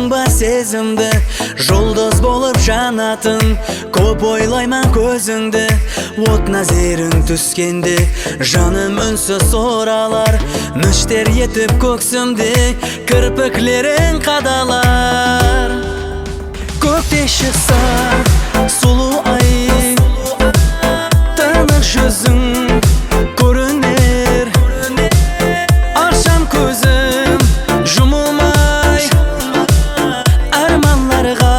Білесің ба сезімді, жұлдыз болып жанатын, көп ойлайман көзіңді. От назерің түскенде, жаным үнсіз соралар, мөштер етіп көксімде, кірпіклерің қадалар. Көкте шықса сұлу ай, тынық жүзің көрінер. Ашам көзім жұмылмай, арманларға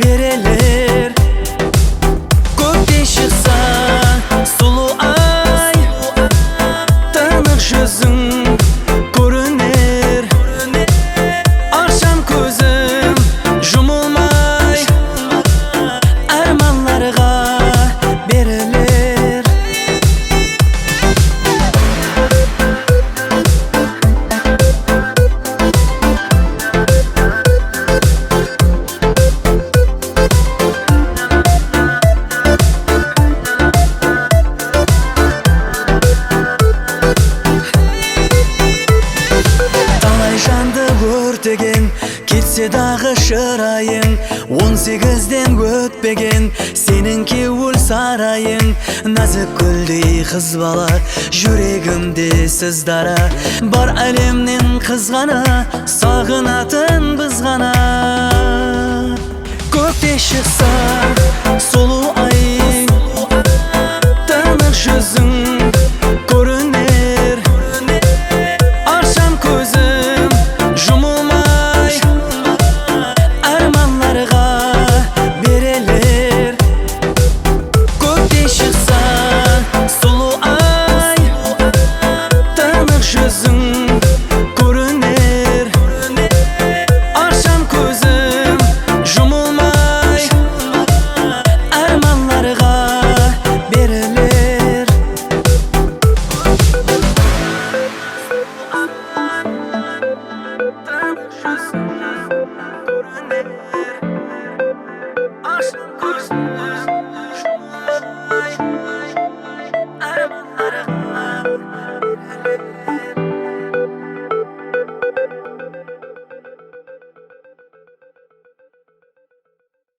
берелер. Көкте шықса сұлу ай, тынық жүзің көрінер. Ашам көзім жұмылмай, арманларға берелер. Талай жанды өртеген, кетсе дағы шырайың, 18-ден өтпеген сенің кеуіл сарайың. Нәзік гүлдей қыз бала, жүрегімде сыздара, бар әлемнен қызғана, сағынатын біз ғана. Көкте шықса сұлу ай,